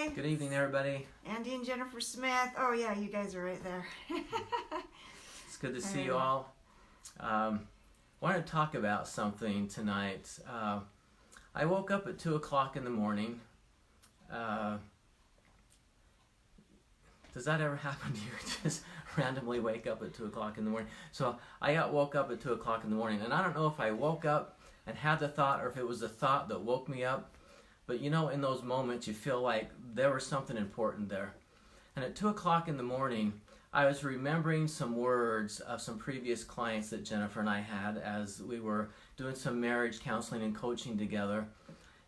Hi. Good evening, everybody. Andy and Jennifer Smith. Oh, yeah, you guys are right there. It's good to see you all. Wanted to talk about something tonight. I woke up at 2 o'clock in the morning. Does that ever happen to you? Just randomly wake up at 2 o'clock in the morning? So I woke up at 2 o'clock in the morning, and I don't know if I woke up and had the thought or if it was the thought that woke me up. But you know, in those moments, you feel like there was something important there. And at 2 o'clock in the morning, I was remembering some words of some previous clients that Jennifer and I had as we were doing some marriage counseling and coaching together.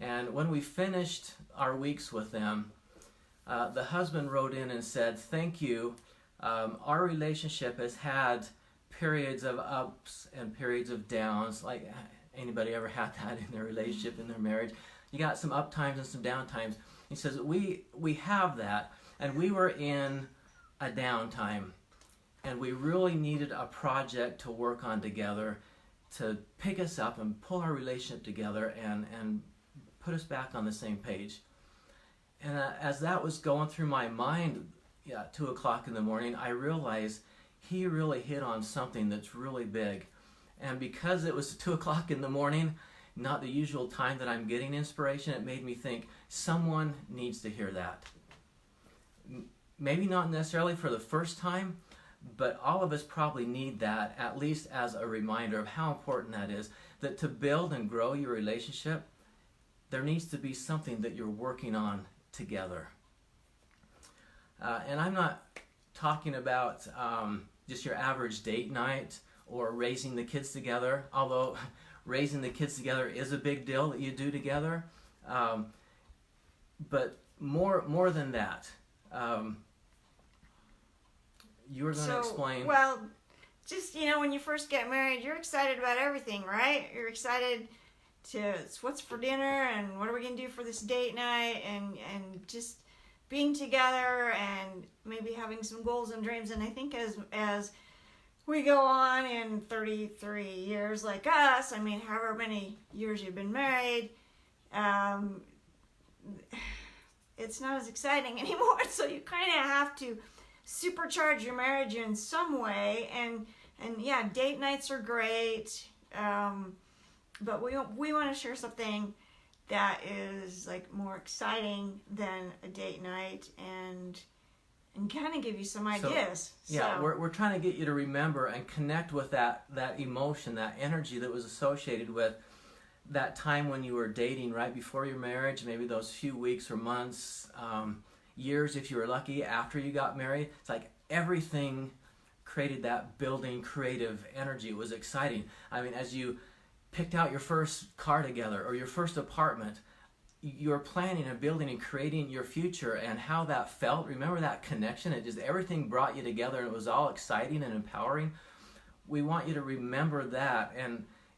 And when we finished our weeks with them, the husband wrote in and said, "Thank you. Our relationship has had periods of ups and periods of downs." Like, anybody ever had that in their relationship, in their marriage? You got some up times and some down times. He says, we have that, and we were in a downtime, and we really needed a project to work on together to pick us up and pull our relationship together and put us back on the same page. And as that was going through my mind, 2 o'clock in the morning, I realized he really hit on something that's really big. And because it was 2 o'clock in the morning, not the usual time that I'm getting inspiration, it made me think someone needs to hear that. Maybe not necessarily for the first time, but all of us probably need that, at least as a reminder of how important that is. That to build and grow your relationship, there needs to be something that you're working on together. And I'm not talking about just your average date night or raising the kids together, although raising the kids together is a big deal that you do together. But more than that, you were going to explain. Well, just, when you first get married, you're excited about everything, right? You're excited to, what's for dinner and what are we going to do for this date night, and just being together and maybe having some goals and dreams. And I think as we go on in 33 years like us, however many years you've been married, it's not as exciting anymore. So you kind of have to supercharge your marriage in some way. And yeah, date nights are great. But we want to share something that is like more exciting than a date night and kind of give you some ideas. Yeah, we're trying to get you to remember and connect with that emotion, that energy that was associated with that time when you were dating right before your marriage, maybe those few weeks or months, years if you were lucky after you got married. It's like everything created that building creative energy. It was exciting. As you picked out your first car together or your first apartment, you're planning and building and creating your future and how that felt. Remember that connection? It just, everything brought you together and it was all exciting and empowering. We want you to remember that,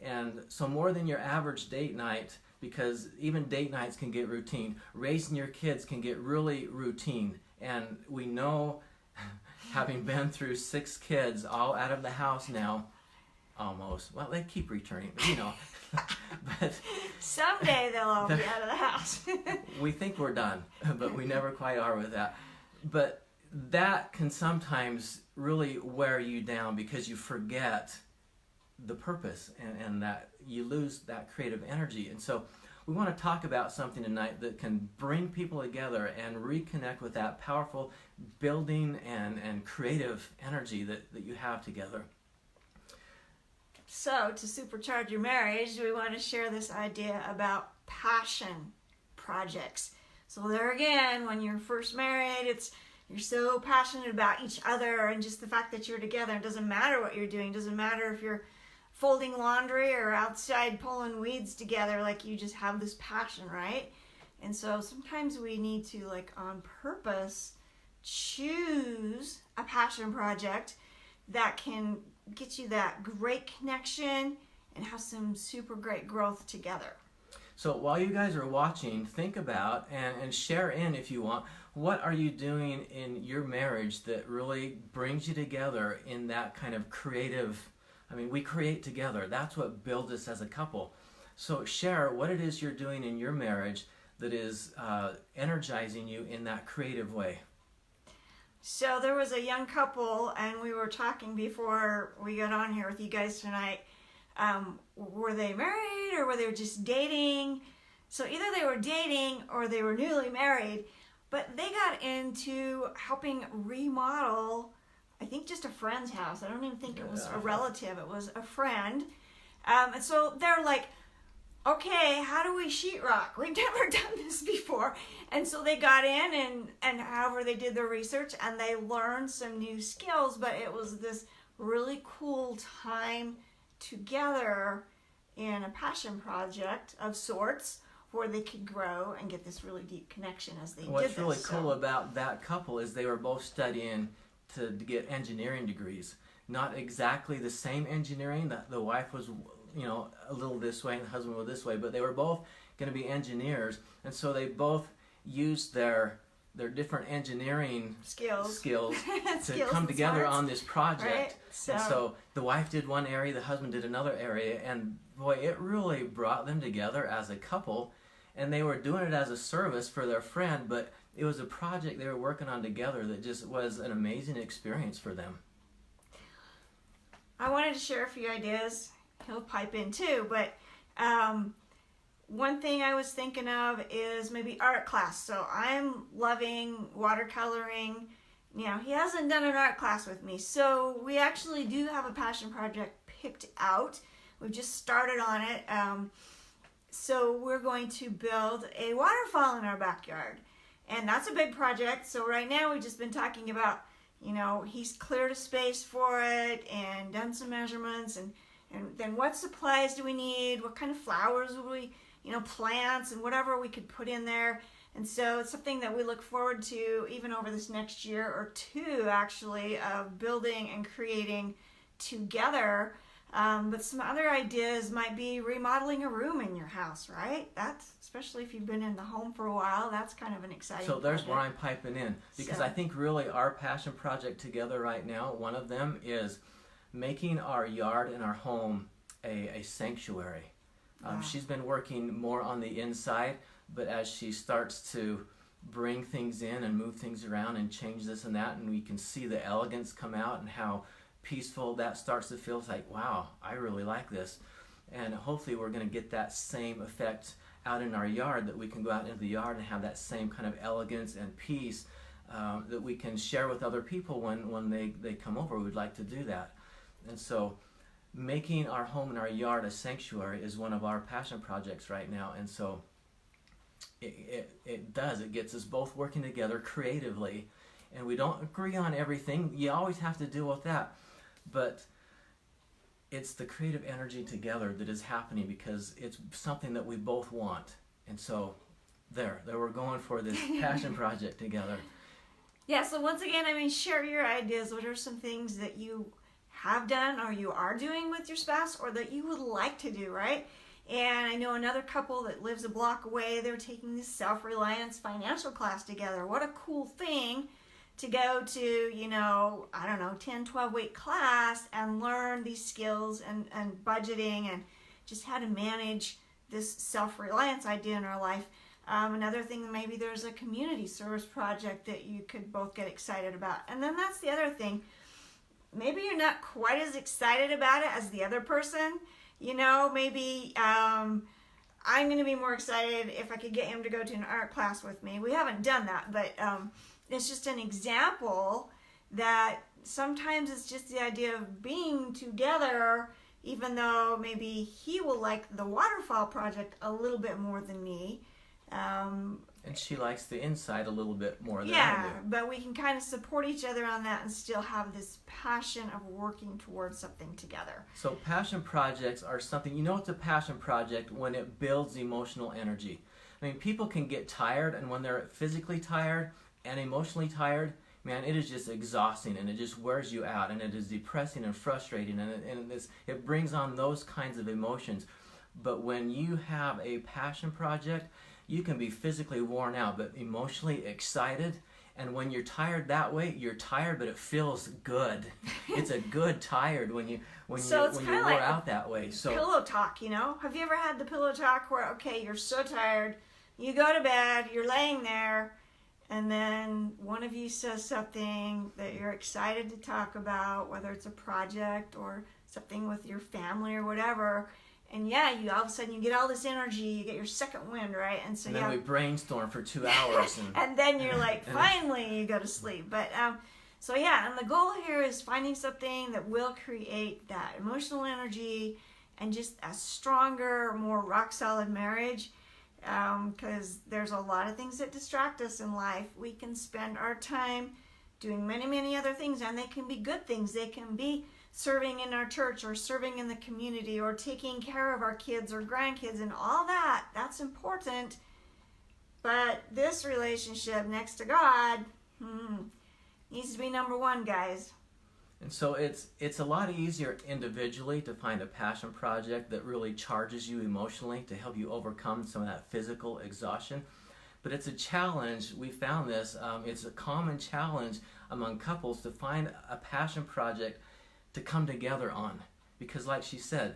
and so more than your average date night, because even date nights can get routine. Raising your kids can get really routine, and we know, having been through 6 kids all out of the house now, almost. Well, they keep returning, but someday they'll all be out of the house. We think we're done, but we never quite are with that. But that can sometimes really wear you down because you forget the purpose and that you lose that creative energy. And so we want to talk about something tonight that can bring people together and reconnect with that powerful building and creative energy that you have together. So, to supercharge your marriage, we want to share this idea about passion projects. So there again, when you're first married, you're so passionate about each other and just the fact that you're together. It doesn't matter what you're doing. It doesn't matter if you're folding laundry or outside pulling weeds together. Like, you just have this passion, right? And so sometimes we need to, on purpose, choose a passion project that can get you that great connection and have some super great growth together. So while you guys are watching, think about and share in, if you want, what are you doing in your marriage that really brings you together in that kind of creative, we create together. That's what builds us as a couple. So share what it is you're doing in your marriage that is energizing you in that creative way? So there was a young couple, and we were talking before we got on here with you guys tonight. Were they married or were they just dating? So either they were dating or they were newly married, but they got into helping remodel, I think, just a friend's house. I don't even think it was a relative. It was a friend. And so they're like, okay, how do we sheetrock? We've never done this before. And so they got in and however they did their research and they learned some new skills, but it was this really cool time together in a passion project of sorts where they could grow and get this really deep connection as they did this. What's really cool about that couple is they were both studying to get engineering degrees. Not exactly the same engineering. The wife was, a little this way and the husband was this way, but they were both going to be engineers, and so they both used their different engineering skills to come together on this project. Right? And so the wife did one area, the husband did another area, and boy, it really brought them together as a couple, and they were doing it as a service for their friend, but it was a project they were working on together that just was an amazing experience for them. I wanted to share a few ideas. He'll pipe in too, but one thing I was thinking of is maybe art class. So I'm loving watercoloring. He hasn't done an art class with me, so we actually do have a passion project picked out. We've just started on it. So we're going to build a waterfall in our backyard, and that's a big project. So right now we've just been talking about, he's cleared a space for it and done some measurements, and then what supplies do we need? What kind of flowers would we, plants and whatever we could put in there. And so it's something that we look forward to even over this next year or two, actually, of building and creating together. But some other ideas might be remodeling a room in your house, right? That's, especially if you've been in the home for a while, that's kind of an exciting So there's project. where I'm piping in, because I think really our passion project together right now, one of them is making our yard and our home a sanctuary. Wow. She's been working more on the inside, but as she starts to bring things in and move things around and change this and that, and we can see the elegance come out and how peaceful that starts to feel. It's like, wow, I really like this. And hopefully we're going to get that same effect out in our yard, that we can go out into the yard and have that same kind of elegance and peace that we can share with other people when they come over. We'd like to do that. And so making our home and our yard a sanctuary is one of our passion projects right now. And so it gets us both working together creatively, and we don't agree on everything. You always have to deal with that, but it's the creative energy together that is happening because it's something that we both want. And so there we're going for this passion project together. Yeah, so once again, share your ideas. What are some things that you have done or you are doing with your spouse, or that you would like to do, right? And I know another couple that lives a block away, they're taking this self-reliance financial class together. What a cool thing to go to, 10, 12-week class and learn these skills and budgeting and just how to manage this self-reliance idea in our life. Another thing, maybe there's a community service project that you could both get excited about. And then that's the other thing. Maybe you're not quite as excited about it as the other person. Maybe I'm going to be more excited if I could get him to go to an art class with me. We haven't done that, but it's just an example that sometimes it's just the idea of being together, even though maybe he will like the waterfall project a little bit more than me. And she likes the inside a little bit more than I Yeah, do. but we can kind of support each other on that and still have this passion of working towards something together. So passion projects are something, it's a passion project when it builds emotional energy. People can get tired, and when they're physically tired and emotionally tired, man, it is just exhausting, and it just wears you out, and it is depressing and frustrating, and it brings on those kinds of emotions. But when you have a passion project, you can be physically worn out, but emotionally excited. And when you're tired that way, you're tired, but it feels good. It's a good tired when you're wore like out that way. So pillow talk, Have you ever had the pillow talk where, okay, you're so tired, you go to bed, you're laying there, and then one of you says something that you're excited to talk about, whether it's a project or something with your family or whatever. And yeah, you all of a sudden you get all this energy, you get your second wind, right? And so And then we brainstorm for 2 hours. and then you're like, finally, you go to sleep. But so yeah, and the goal here is finding something that will create that emotional energy and just a stronger, more rock solid marriage. Because there's a lot of things that distract us in life. We can spend our time doing many, many other things, and they can be good things. They can be serving in our church or serving in the community or taking care of our kids or grandkids and all that. That's important. But this relationship next to God needs to be number one, guys. And so it's a lot easier individually to find a passion project that really charges you emotionally to help you overcome some of that physical exhaustion. But it's a challenge. We found this. It's a common challenge among couples to find a passion project to come together on. Because like she said,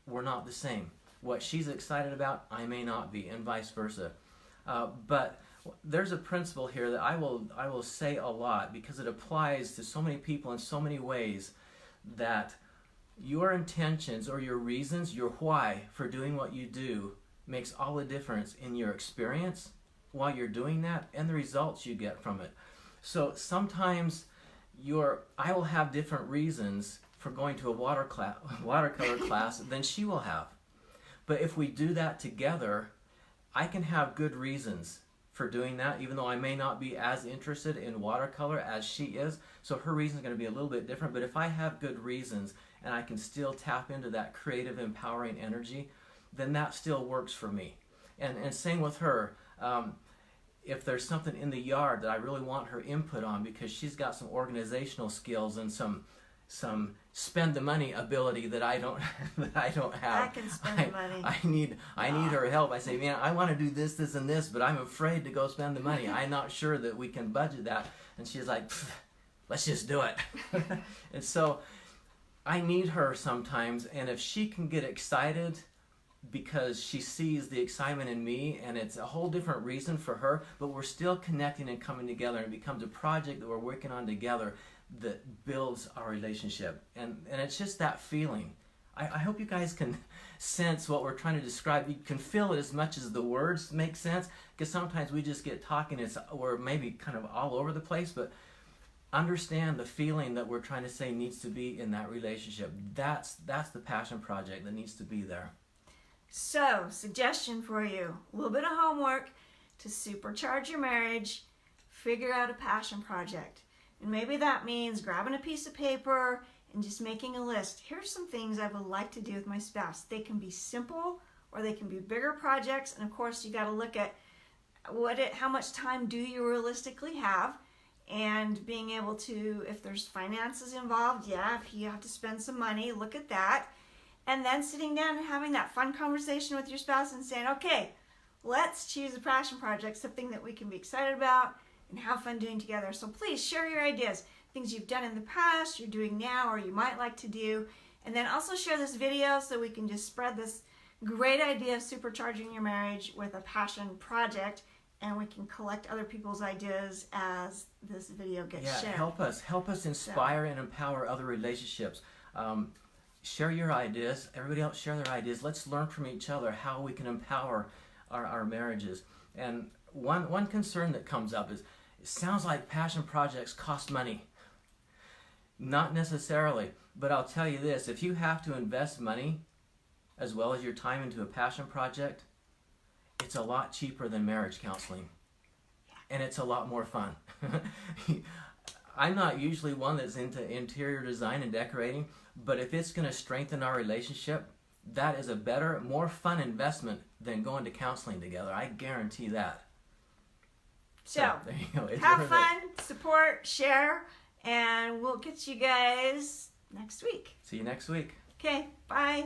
we're not the same. What she's excited about, I may not be, and vice versa. But there's a principle here that I will say a lot because it applies to so many people in so many ways, that your intentions or your reasons, your why for doing what you do makes all the difference in your experience while you're doing that and the results you get from it. So sometimes I will have different reasons for going to a watercolor class than she will have. But if we do that together, I can have good reasons for doing that, even though I may not be as interested in watercolor as she is. So her reason is going to be a little bit different. But if I have good reasons and I can still tap into that creative, empowering energy, then that still works for me. And same with her. If there's something in the yard that I really want her input on because she's got some organizational skills and some spend the money ability that I don't have. I can spend the money. I need her help. I say, man, I want to do this, this, and this, but I'm afraid to go spend the money. I'm not sure that we can budget that. And she's like, let's just do it. And so I need her sometimes, and if she can get excited because she sees the excitement in me, and it's a whole different reason for her, but we're still connecting and coming together, and it becomes a project that we're working on together that builds our relationship. And it's just that feeling. I hope you guys can sense what we're trying to describe. You can feel it as much as the words make sense, because sometimes we just get talking, we're maybe kind of all over the place, but understand the feeling that we're trying to say needs to be in that relationship. That's the passion project that needs to be there. So, suggestion for you, a little bit of homework to supercharge your marriage. Figure out a passion project. And maybe that means grabbing a piece of paper and just making a list. Here's some things I would like to do with my spouse. They can be simple or they can be bigger projects. And of course, you got to look at how much time do you realistically have, and being able to, if there's finances involved, if you have to spend some money, look at that. And then sitting down and having that fun conversation with your spouse and saying, okay, let's choose a passion project, something that we can be excited about and have fun doing together. So please share your ideas, things you've done in the past, you're doing now, or you might like to do. And then also share this video so we can just spread this great idea of supercharging your marriage with a passion project, and we can collect other people's ideas as this video gets shared. Help us inspire and empower other relationships. Share your ideas. Everybody else share their ideas. Let's learn from each other how we can empower our marriages. And one concern that comes up is, it sounds like passion projects cost money. Not necessarily, but I'll tell you this, if you have to invest money as well as your time into a passion project, it's a lot cheaper than marriage counseling. And it's a lot more fun. I'm not usually one that's into interior design and decorating, but if it's going to strengthen our relationship, that is a better, more fun investment than going to counseling together. I guarantee that. So there you go. Have fun, support, share, and we'll get you guys next week. See you next week. Okay, bye.